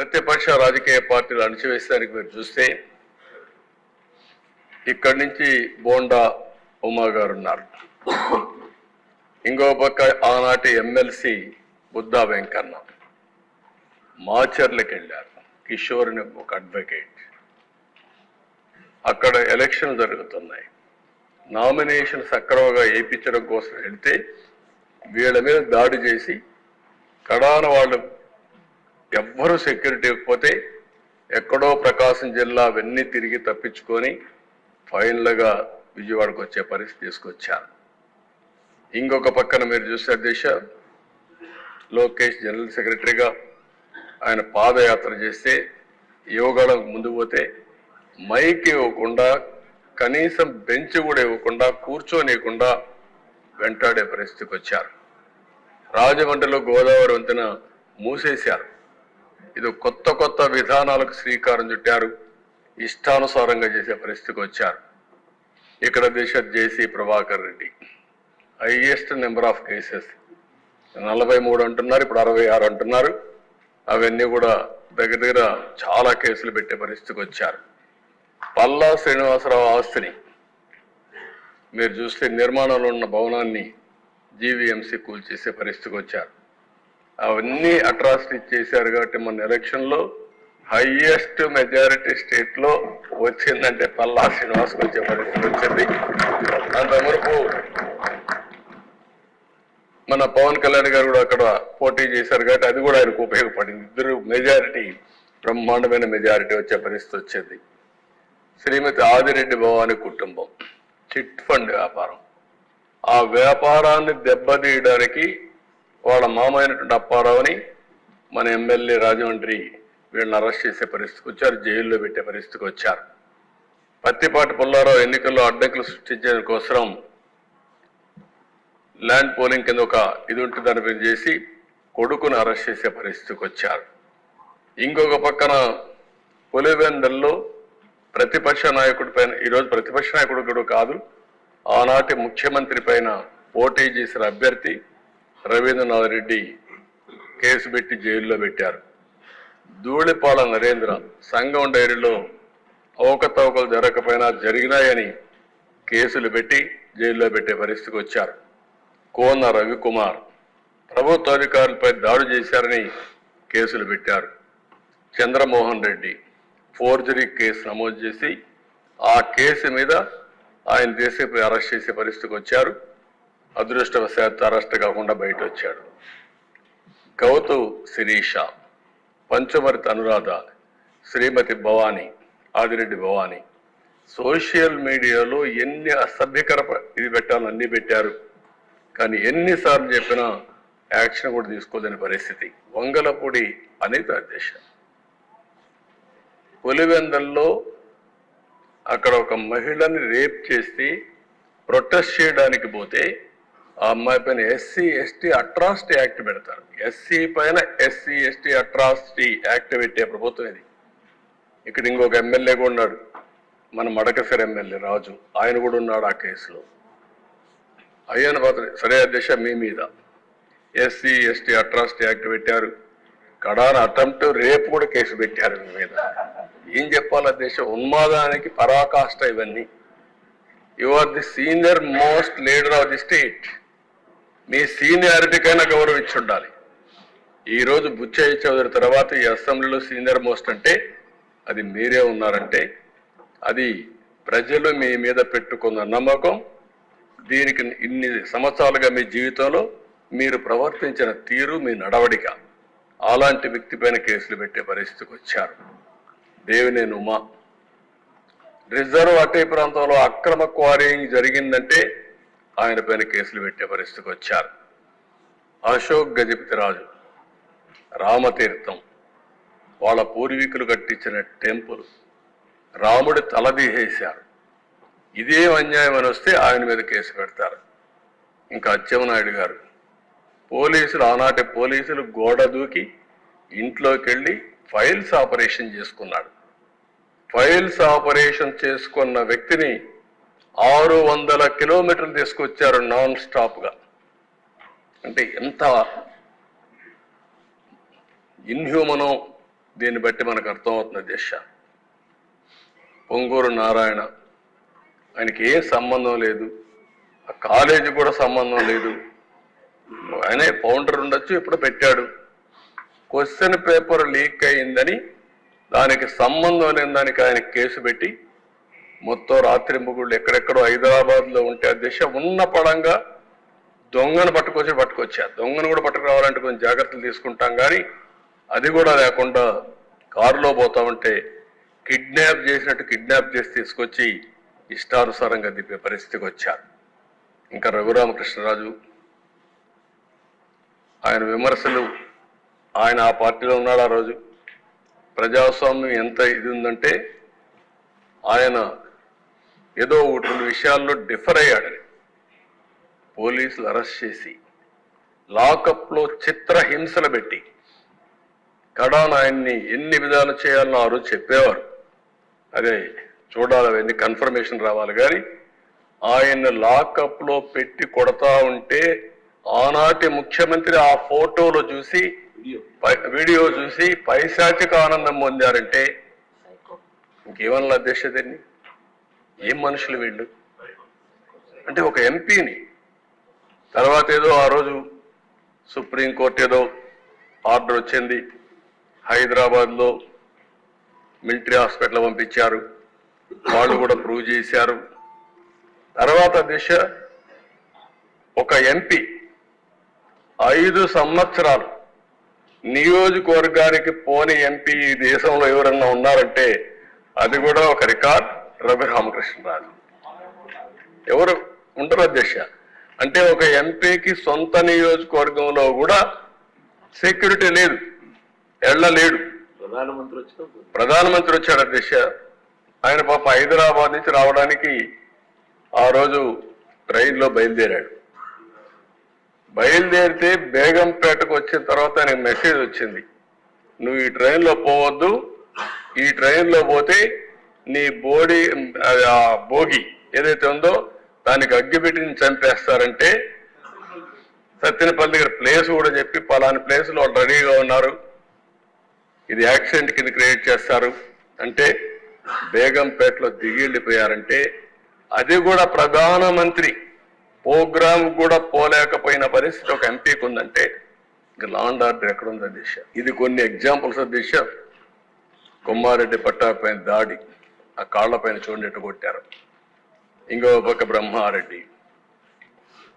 ప్రతిపక్ష రాజకీయ పార్టీలు అణచివేసేదానికి మీరు చూస్తే ఇక్కడి నుంచి బోండా ఉమా గారు ఉన్నారు. ఇంకో పక్క ఆనాటి ఎమ్మెల్సీ బుద్ధా వెంకన్న మాచర్లకు వెళ్ళారు. కిషోర్ అని ఒక అడ్వకేట్. అక్కడ ఎలక్షన్ జరుగుతున్నాయి. నామినేషన్ సక్రమంగా వేయించడం కోసం వెళ్తే వీళ్ళ మీద దాడి చేసి కడాన వాళ్ళు ఎవ్వరూ సెక్యూరిటీ ఇవ్వకపోతే ఎక్కడో ప్రకాశం జిల్లా అవన్నీ తిరిగి తప్పించుకొని ఫైనల్గా విజయవాడకు వచ్చే పరిస్థితి తీసుకొచ్చారు. ఇంకొక పక్కన మీరు చూసే దిశ లోకేష్ జనరల్ సెక్రటరీగా ఆయన పాదయాత్ర చేస్తే యువగళం ముందు పోతే మైక్ ఇవ్వకుండా కనీసం బెంచ్ కూడా ఇవ్వకుండా కూర్చోనియకుండా వెంటాడే పరిస్థితికి వచ్చారు. రాజమండ్రిలో గోదావరి వంతెన మూసేశారు. ఇది కొత్త విధానాలకు శ్రీకారం చుట్టారు. ఇష్టానుసారంగా చేసే పరిస్థితికి వచ్చారు. ఇక్కడ Disha JC Prabhakar Reddy highest number of cases 43 అంటున్నారు, ఇప్పుడు 66 అంటున్నారు. అవన్నీ కూడా దగ్గర చాలా కేసులు పెట్టే పరిస్థితికి వచ్చారు. పల్లా శ్రీనివాసరావు ఆస్తిని మీరు చూస్తే నిర్మాణంలో ఉన్న భవనాన్ని జీవీఎంసీ కూల్చేసే పరిస్థితికి వచ్చారు. అవన్నీ అట్రాసిటీ చేశారు కాబట్టి మన ఎలక్షన్లో హైయెస్ట్ మెజారిటీ స్టేట్లో వచ్చిందంటే పల్లా శ్రీనివాస్కి వచ్చే పరిస్థితి వచ్చింది. అంతవరకు మన పవన్ కళ్యాణ్ గారు కూడా అక్కడ పోటీ చేశారు కాబట్టి అది కూడా ఆయనకు ఉపయోగపడింది. ఇద్దరు మెజారిటీ బ్రహ్మాండమైన మెజారిటీ వచ్చే పరిస్థితి వచ్చింది. శ్రీమతి ఆదిరెడ్డి భవానీ కుటుంబం చిట్ ఫండ్ వ్యాపారం, ఆ వ్యాపారాన్ని దెబ్బతీయడానికి వాళ్ళ మామైనటువంటి అప్పారావుని మన ఎమ్మెల్యే రాజమండ్రి వీళ్ళని అరెస్ట్ చేసే పరిస్థితికి వచ్చారు. జైల్లో పెట్టే పరిస్థితికి వచ్చారు. పత్తిపాటి పుల్లారావు ఎన్నికల్లో అడ్డంకులు సృష్టించడం కోసం ల్యాండ్ పోలింగ్ కింద ఒక ఇది ఉంటుందని మీరు చేసి కొడుకును అరెస్ట్ చేసే పరిస్థితికి వచ్చారు. ఇంకొక పక్కన పులివెందల్లో ప్రతిపక్ష నాయకుడి పైన, ఈరోజు ప్రతిపక్ష నాయకుడు కూడా కాదు, ఆనాటి ముఖ్యమంత్రి పైన పోటీ చేసిన అభ్యర్థి రవీంద్రనాథ్ రెడ్డి కేసు పెట్టి జైల్లో పెట్టారు. ధూళిపాల నరేంద్ర సంఘం డైరీలో అవకతవకలు జరగకపోయినా జరిగినాయని కేసులు పెట్టి జైల్లో పెట్టే పరిస్థితికి వచ్చారు. కోన రవికుమార్ ప్రభుత్వ అధికారులపై దాడి చేశారని కేసులు పెట్టారు. చంద్రమోహన్ రెడ్డి ఫోర్జరీ కేసు నమోదు చేసి ఆ కేసు మీద ఆయన దేశంపై అరెస్ట్ చేసే పరిస్థితికి వచ్చారు. అదృష్టవశాత్తు అరెస్ట్ కాకుండా బయట వచ్చాడు. గౌతు శిరీష, పంచమర్తి అనురాధ, శ్రీమతి భవానీ, ఆదిరెడ్డి భవానీ సోషల్ మీడియాలో ఎన్ని అసభ్యకర ఇది పెట్టాలని అన్ని పెట్టారు. కానీ ఎన్నిసార్లు చెప్పినా యాక్షన్ కూడా తీసుకోలేని పరిస్థితి. వంగలపూడి అనిత అధ్యక్ష పులివెందల్లో అక్కడ ఒక మహిళని రేప్ చేసి ప్రొటెస్ట్ చేయడానికి పోతే ఆ అమ్మాయి పైన ఎస్సీ ఎస్టీ అట్రాసిటీ యాక్ట్ పెడతారు. ఎస్సీ పైన ఎస్సీ ఎస్టీ అట్రాసిటీ యాక్ట్ పెట్టే ప్రభుత్వం ఇది. ఇక్కడ ఇంకొక ఎమ్మెల్యే కూడా ఉన్నాడు, మన మడకసిర ఎమ్మెల్యే రాజు, ఆయన కూడా ఉన్నాడు ఆ కేసులో. అయ్యాను పాత్ర సరే అధ్యక్ష మీ మీద ఎస్సీ ఎస్టీ అట్రాసిటీ యాక్ట్ పెట్టారు. కడాన అటెంప్ట్ రేపు కూడా కేసు పెట్టారు మీ మీద. ఏం చెప్పాలి అధ్యక్ష, ఉన్మాదానికి పరాకాష్ట ఇవన్నీ. You are the senior most leader of the state. మీ సీనియారిటీకైనా గౌరవం ఇచ్చి ఉండాలి. ఈరోజు బుచ్చయ్య చౌదరి తర్వాత ఈ అసెంబ్లీలో సీనియర్ మోస్ట్ అంటే అది మీరే ఉన్నారంటే అది ప్రజలు మీ మీద పెట్టుకున్న నమ్మకం. దీనికి ఇన్ని సంవత్సరాలుగా మీ జీవితంలో మీరు ప్రవర్తించిన తీరు, మీ నడవడిక, అలాంటి వ్యక్తి పైన కేసులు పెట్టే పరిస్థితికి వచ్చారు. దేవినేని ఉమా రిజర్వ్ అటవీ ప్రాంతంలో అక్రమ క్వారీయింగ్ జరిగిందంటే ఆయన పైన కేసులు పెట్టే పరిస్థితికి వచ్చారు. అశోక్ గజపతిరాజు రామతీర్థం, వాళ్ళ పూర్వీకులు కట్టించిన టెంపుల్, రాముడి తలదీసేశారు. ఇదేం అన్యాయం అని వస్తే ఆయన మీద కేసు పెడతారు. ఇంకా అచ్చెన్నాయుడు గారు పోలీసులు, ఆనాటి పోలీసులు గోడ దూకి ఇంట్లోకి వెళ్ళి ఫైల్స్ ఆపరేషన్ చేసుకున్నాడు. ఫైల్స్ ఆపరేషన్ చేసుకున్న వ్యక్తిని 600 కిలోమీటర్లు తీసుకొచ్చారు నాన్ స్టాప్గా. అంటే ఎంత ఇన్హ్యూమనో దీన్ని బట్టి మనకు అర్థమవుతుంది దిశ. పొంగూరు నారాయణ, ఆయనకి ఏం సంబంధం లేదు, ఆ కాలేజీ కూడా సంబంధం లేదు, ఆయనే ఫౌండర్ ఉండొచ్చు, ఎప్పుడు పెట్టాడు. క్వశ్చన్ పేపర్ లీక్ అయిందని దానికి సంబంధం లేని దానికి ఆయన కేసు పెట్టి మొత్తం రాత్రి ముగుళ్ళు ఎక్కడెక్కడో హైదరాబాద్లో ఉంటే ఆ దిశ ఉన్న పడంగా దొంగను పట్టుకొచ్చారు. దొంగను కూడా పట్టుకురావాలంటే కొంచెం జాగ్రత్తలు తీసుకుంటాం, కానీ అది కూడా లేకుండా కారులో పోతా ఉంటే కిడ్నాప్ చేసినట్టు కిడ్నాప్ చేసి తీసుకొచ్చి ఇష్టానుసారంగా దిప్పే పరిస్థితికి వచ్చారు. ఇంకా రఘురామకృష్ణరాజు, ఆయన విమర్శలు, ఆయన ఆ పార్టీలో ఉన్నాడు. ఆ రోజు ప్రజాస్వామ్యం ఎంత ఇది ఉందంటే ఆయన ఏదో రెండు విషయాల్లో డిఫర్ అయ్యాడని పోలీసులు అరెస్ట్ చేసి లాకప్లో చిత్రహింసలు పెట్టి కడాన్ ఆయన్ని ఎన్ని విధాలు చేయాలని ఆ రోజు చెప్పేవారు. అదే చూడాలి, అవన్నీ కన్ఫర్మేషన్ రావాలి. కానీ ఆయన లాకప్లో పెట్టి కొడతా ఉంటే ఆనాటి ముఖ్యమంత్రి ఆ ఫోటోలో చూసి, వీడియో చూసి పైశాచిక ఆనందం పొందారంటే ఇంకేమన్నా అధ్యక్షతని, ఏం మనుషులు వీళ్ళు అంటే. ఒక ఎంపీని తర్వాత ఏదో ఆ రోజు సుప్రీంకోర్టు ఏదో ఆర్డర్ వచ్చింది, హైదరాబాద్లో మిలిటరీ హాస్పిటల్ పంపించారు, వాళ్ళు కూడా ప్రూవ్ చేశారు. తర్వాత దిశ ఒక ఎంపీ 5 సంవత్సరాలు నియోజకవర్గానికి పోని ఎంపీ ఈ దేశంలో ఎవరన్నా ఉన్నారంటే అది కూడా ఒక రికార్డ్, రఘురామకృష్ణరాజు. ఎవరు ఉండరు అధ్యక్ష. అంటే ఒక ఎంపీకి సొంత నియోజకవర్గంలో కూడా సెక్యూరిటీ లేదు, ఎళ్ళలేడు. ప్రధానమంత్రి వచ్చాడు అధ్యక్ష. ఆయన పాప హైదరాబాద్ నుంచి రావడానికి ఆ రోజు ట్రైన్లో బయలుదేరాడు. బయలుదేరితే బేగంపేటకు వచ్చిన తర్వాత ఆయనకు మెసేజ్ వచ్చింది, నువ్వు ఈ ట్రైన్లో పోవద్దు, ఈ ట్రైన్లో పోతే నీ భోగి ఏదైతే ఉందో దానికి అగ్గిపెట్టి చంపేస్తారంటే సత్యనపల్లి దగ్గర ప్లేస్ కూడా చెప్పి పలాని ప్లేస్లో వాళ్ళు రెడీగా ఉన్నారు, ఇది యాక్సిడెంట్ కింద క్రియేట్ చేస్తారు అంటే బేగంపేటలో దిగిళ్ళిపోయారంటే అది కూడా ప్రధానమంత్రి ప్రోగ్రామ్ కూడా పోలేకపోయిన పరిస్థితి ఒక ఎంపీకి ఉందంటే ఇంకా లా అండ్ ఆర్డర్ ఎక్కడుంది అధ్యక్ష. ఇది కొన్ని ఎగ్జాంపుల్స్ అధ్యక్ష. కొమ్మారెడ్డి పట్టాపైన దాడి, ఆ కాళ్లపైన చూడనట్టు కొట్టారు. ఇంకో పక్క బ్రహ్మారెడ్డి,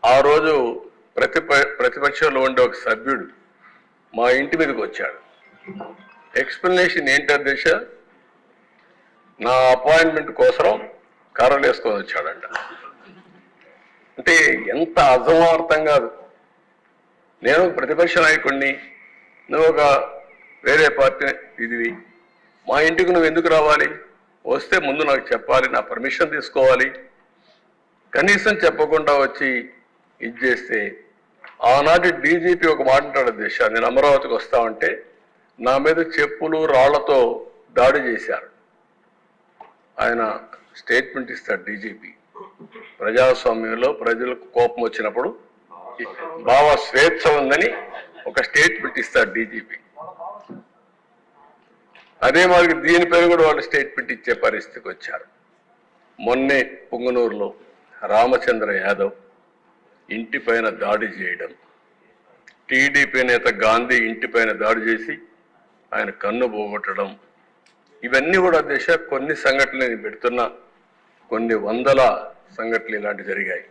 ఆ రోజు ప్రతిపక్షంలో ఉండే ఒక సభ్యుడు మా ఇంటి మీదకి వచ్చాడు. ఎక్స్ప్లెనేషన్ ఏంటి అధ్యక్ష, నా అపాయింట్మెంట్ కోసం కర్రలు వేసుకొని వచ్చాడంట. అంటే ఎంత అసమర్థం కాదు. నేను ప్రతిపక్ష నాయకుడిని, నువ్వు ఒక వేరే పార్టీ ఇది, మా ఇంటికి నువ్వు ఎందుకు రావాలి? వస్తే ముందు నాకు చెప్పాలి, నా పర్మిషన్ తీసుకోవాలి. కనీసం చెప్పకుండా వచ్చి ఇది చేస్తే ఆనాటి డీజీపీ ఒక మాట అంటాడు అధ్యక్ష, నేను అమరావతికి వస్తామంటే నా మీద చెప్పులు రాళ్లతో దాడి చేశారు. ఆయన స్టేట్మెంట్ ఇస్తాడు డీజీపీ. ప్రజాస్వామ్యంలో ప్రజలకు కోపం వచ్చినప్పుడు భావ స్వేచ్ఛ ఉందని ఒక స్టేట్మెంట్ ఇస్తాడు డీజీపీ. అదే మరి దీనిపైన కూడా వాళ్ళు స్టేట్మెంట్ ఇచ్చే పరిస్థితికి వచ్చారు. మొన్నే పుంగనూరులో రామచంద్ర యాదవ్ ఇంటిపైన దాడి చేయడం, టీడీపీ నేత గాంధీ ఇంటిపైన దాడి చేసి ఆయన కన్ను పోగొట్టడం, ఇవన్నీ కూడా దేశ కొన్ని సంఘటనలు నేను పెడుతున్నా, కొన్ని వందల సంఘటనలు ఇలాంటివి జరిగాయి.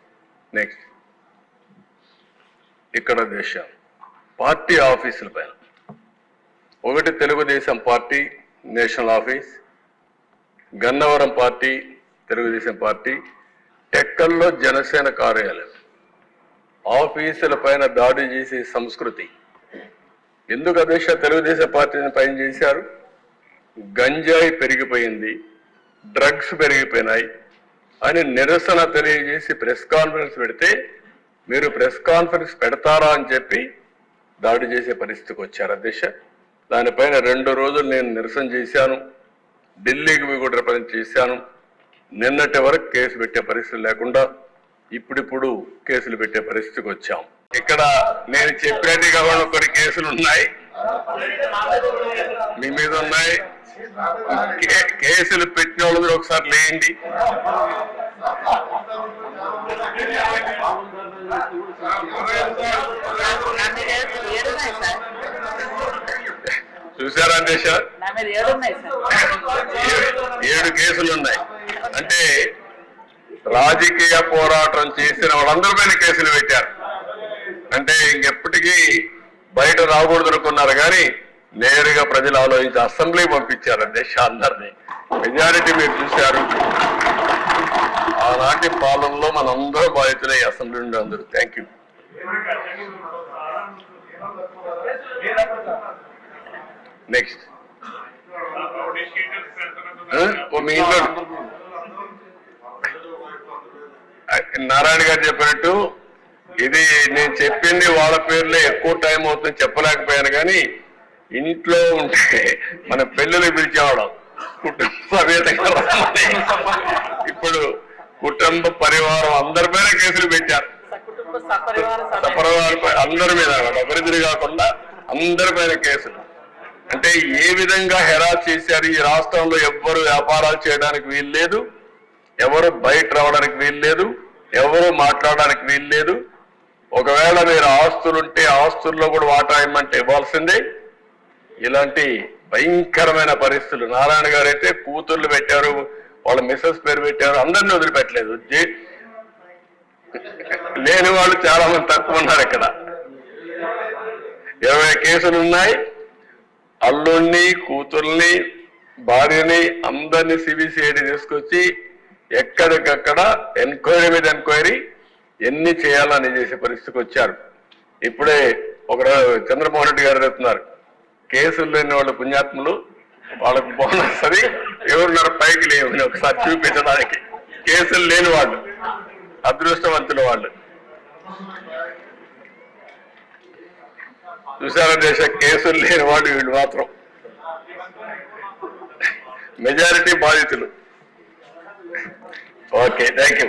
నెక్స్ట్ ఇక్కడ దేశ పార్టీ ఆఫీసుల పైన ఒకటి Telugu Desam party national office, Gannavaram party Telugu Desam party, టెక్కల్లో జనసేన కార్యాలయం, ఆఫీసుల పైన దాడి చేసే సంస్కృతి ఎందుకు అధ్యక్ష తెలుగుదేశం పార్టీని పైన చేశారు? గంజాయి పెరిగిపోయింది, డ్రగ్స్ పెరిగిపోయినాయి అని నిరసన తెలియజేసి ప్రెస్ కాన్ఫరెన్స్ పెడితే మీరు ప్రెస్ కాన్ఫరెన్స్ పెడతారా అని చెప్పి దాడి చేసే పరిస్థితికి వచ్చారు అధ్యక్ష. దానిపైన 2 రోజులు నేను నిరసన చేశాను, ఢిల్లీకి పోయి కూడా రిప్రజెంట్ చేశాను. నిన్నటి వరకు కేసు పెట్టే పరిస్థితి లేకుండా ఇప్పుడిప్పుడు కేసులు పెట్టే పరిస్థితికి వచ్చాం. ఇక్కడ నేను చెప్పేది కాకుండా కొన్ని కేసులు ఉన్నాయి, మీ మీద ఉన్నాయి. కేసులు పెట్టిన వాళ్ళు మీరు ఒకసారి లేండి. చూసారా దేశ 7 కేసులు ఉన్నాయి. అంటే రాజకీయ పోరాటం చేసిన వాళ్ళందరి పైన కేసులు పెట్టారు. అంటే ఇంకెప్పటికీ బయట రాకూడదు అనుకున్నారు కానీ నేరుగా ప్రజలు ఆలోచించి అసెంబ్లీ పంపించారు దేశ అందరినీ. మెజారిటీ మీరు చూశారు. ఆనాటి పాలనలో మనందరూ బాధితులే అసెంబ్లీ నుండి అందరూ. Thank you. నెక్స్ట్ మీ ఇంట్లో నారాయణ గారు చెప్పినట్టు ఇది నేను చెప్పింది వాళ్ళ పేర్లే ఎక్కువ టైం అవుతుంది చెప్పలేకపోయాను కానీ ఇంట్లో ఉంటే మన పెళ్ళిళ్ళు పిలిచేవాళ్ళం కుటుంబ సమేతంగా. ఇప్పుడు కుటుంబ పరివారం అందరిపైన కేసులు పెట్టారు. సపరివారం అందరి మీద ఒకరిద్దరు కాకుండా అందరిపైన కేసులు. అంటే ఏ విధంగా హెరాస్ చేశారు. ఈ రాష్ట్రంలో ఎవ్వరు వ్యాపారాలు చేయడానికి వీలు లేదు, ఎవరు బయట రావడానికి వీలు లేదు, ఎవరు మాట్లాడడానికి వీలు లేదు. ఒకవేళ మీరు ఆస్తులుంటే ఆస్తుల్లో కూడా వాటా ఇమ్మంటే ఇవ్వాల్సిందే. ఇలాంటి భయంకరమైన పరిస్థితులు. నారాయణ గారు అయితే కూతుర్లు పెట్టారు, వాళ్ళ మిస్సెస్ పేరు పెట్టారు, అందరినీ వదిలిపెట్టలేదు. లేని వాళ్ళు చాలా మంది తక్కువ ఉన్నారు. ఇక్కడ 20 కేసులు ఉన్నాయి. అల్లుణ్ణి, కూతుర్ని, భార్యని అందరినీ సిబిసిఐడి తీసుకొచ్చి ఎక్కడికక్కడ ఎంక్వైరీ మీద ఎంక్వైరీ ఎన్ని చేయాలని చేసే పరిస్థితికి వచ్చారు. ఇప్పుడే ఒక చంద్రమోహన్ రెడ్డి గారు చెప్తున్నారు, కేసులు లేని వాళ్ళు పుణ్యాత్ములు, వాళ్ళకు బోనస్ అది ఎవరున్నారు పైకి లేవు ఒకసారి చూపించడానికి. కేసులు లేని వాళ్ళు అదృష్టవంతుల వాళ్ళు. చూసారా దేశ కేసులు లేని వాళ్ళు వీళ్ళు మాత్రం మెజారిటీ బాధితులు. Okay, thank you.